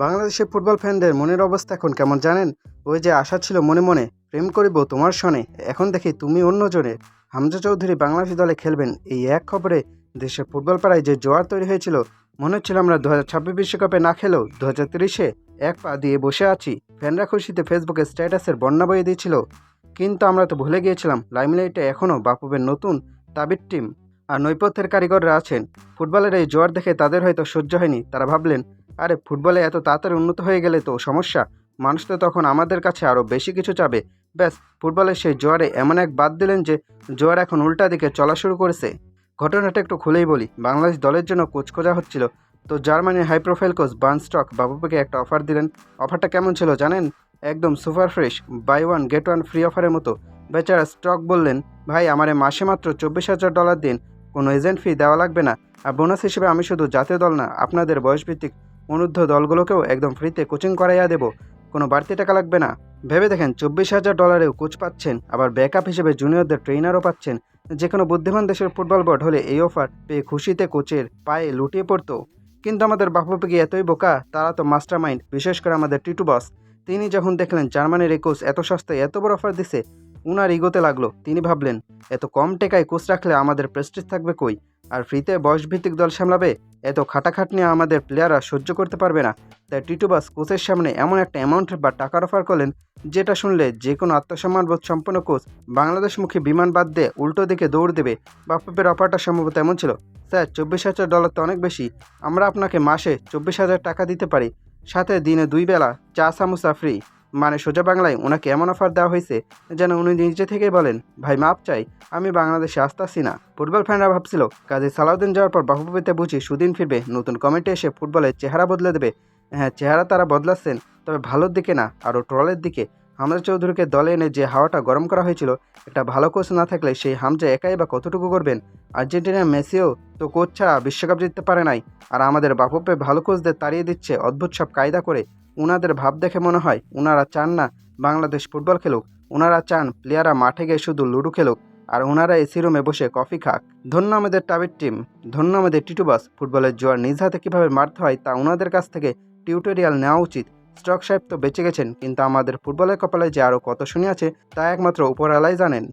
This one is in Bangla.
বাংলাদেশের ফুটবল ফ্যানদের মনের অবস্থা এখন কেমন জানেন? ওই যে আশা ছিল মনে মনে, প্রেম করিব তোমার সনে, এখন দেখি তুমি অন্যজনে। হামজা চৌধুরী বাংলাদেশ দলে খেলবেন, এই এক খবরে দেশের ফুটবল পাড়ায় যে জোয়ার তৈরি হয়েছিল। মনে হচ্ছিল আমরা 2026 বিশ্বকাপে না খেলেও 2030-এ এক পা দিয়ে বসে আছি। ফ্যানরা খুশিতে ফেসবুকে স্ট্যাটাসের বন্যা বয়ে দিয়েছিল। কিন্তু আমরা তো ভুলে গিয়েছিলাম, লাইমলাইটে এখনও বাপুবের নতুন তাবির টিম আর নৈপথ্যের কারিগররা আছেন। ফুটবলের এই জোয়ার দেখে তাদের হয়তো সহ্য হয়নি। তারা ভাবলেন, আরে ফুটবলে এত তাড়াতাড়ি উন্নত হয়ে গেলে তো সমস্যা, মানুষ তো তখন আমাদের কাছে আরও বেশি কিছু চাবে। ব্যাস, ফুটবলের সেই জোয়ারে এমন এক বাদ দিলেন যে জোয়ার এখন উল্টা দিকে চলা শুরু করেছে। ঘটনাটা একটু খুলেই বলি, বাংলাদেশ দলের জন্য কোচ খোঁজা হচ্ছিল, তো জার্মানির হাই প্রোফাইল কোচ বার্নস্টক বাবুকে একটা অফার দিলেন। অফারটা কেমন ছিল জানেন? একদম super fresh, buy one get one free অফারের মতো। বেচারা স্টক বললেন, ভাই আমারে মাসে মাত্র $24,000 দিন, কোনো এজেন্ট ফি দেওয়া লাগবে না, আর বোনাস হিসেবে আমি শুধু জাতীয় দল না, আপনাদের বয়সভিত্তিক অনূর্ধ্ব দলগুলোকেও একদম ফ্রিতে কোচিং করাইয়া দেব, কোনো বাড়তি টাকা লাগবে না। ভেবে দেখেন, $24,000-এও কোচ পাচ্ছেন, আবার ব্যাকআপ হিসেবে জুনিয়রদের ট্রেনারও পাচ্ছেন। যে কোনো বুদ্ধিমান দেশের ফুটবল বোর্ড হলে এই অফার পেয়ে খুশিতে কোচের পায়ে লুটিয়ে পড়তো। কিন্তু আমাদের বাফুফে কি এতই বোকা? তারা তো মাস্টার মাইন্ড, বিশেষ করে আমাদের টিটু বস। তিনি যখন দেখলেন জার্মানির এই কোচ এত সস্তায় এত বড় অফার দিছে, উনার ইগোতে লাগলো। তিনি ভাবলেন, এত কম টাকায় কোচ রাখলে আমাদের প্রেস্টিজ থাকবে কই, আর ফ্রিতে বয়সভিত্তিক দল সামলাবে, এত খাটাখাটনি আমাদের প্লেয়াররা সহ্য করতে পারবে না। তাই টিটুবাস কোচের সামনে এমন একটা অ্যামাউন্ট বা টাকার অফার করলেন, যেটা শুনলে যে কোনো আত্মসম্মানবোধ সম্পন্ন কোচ বাংলাদেশমুখী বিমান বাদ দিয়ে উল্টো দিকে দৌড় দেবে। বাফুফের অফারটা সম্ভবত এমন ছিল, স্যার $24,000 তো অনেক বেশি, আমরা আপনাকে মাসে 24,000 টাকা দিতে পারি, সাথে দিনে 2 বেলা চা সামোসা ফ্রি। মানে সোজা বাংলায় ওনাকে এমন অফার দেওয়া হয়েছে যেন উনি নিজে থেকেই বলেন, ভাই মাপ চাই, আমি বাংলাদেশে আসতাছি না। ফুটবল ফ্যানরা ভাবছিল, কাজী সালাউদ্দিন যাওয়ার পর বাফুফেতে বুঝি সুদিন ফিরবে, নতুন কমিটি এসে ফুটবলের চেহারা বদলে দেবে। হ্যাঁ, চেহারা তারা বদলাচ্ছেন, তবে ভালোর দিকে না, আরও ট্রলের দিকে। হামজা চৌধুরীকে দলে এনে যে হাওয়াটা গরম করা হয়েছিল, একটা ভালো কোচ না থাকলে সেই হামজা একাই বা কতটুকু করবেন? আর্জেন্টিনার মেসিও তো কোচ ছাড়া বিশ্বকাপ জিততে পারে নাই, আর আমাদের বাফুফে ভালো কোচদের তাড়িয়ে দিচ্ছে অদ্ভুত সব কায়দা করে। উনাদের ভাব দেখে মনে হয় উনারা চান না বাংলাদেশ ফুটবল খেলুক, ওনারা চান প্লেয়াররা মাঠে গিয়ে শুধু লুডো খেলুক, আর ওনারা এসি রুমে বসে কফি খাক। ধন্য আমাদের টাবির টিম, ধন্য আমাদের টিটুবাস। ফুটবলের জোয়ার নিজ হাতে কীভাবে মারতে হয় তা ওনাদের কাছ থেকে টিউটোরিয়াল নেওয়া উচিত। স্টক সাহেব তো বেঁচে গেছেন, কিন্তু আমাদের ফুটবলের কপালে যে আরও কত শুনি আছে তা একমাত্র উপরওয়ালাই জানেন।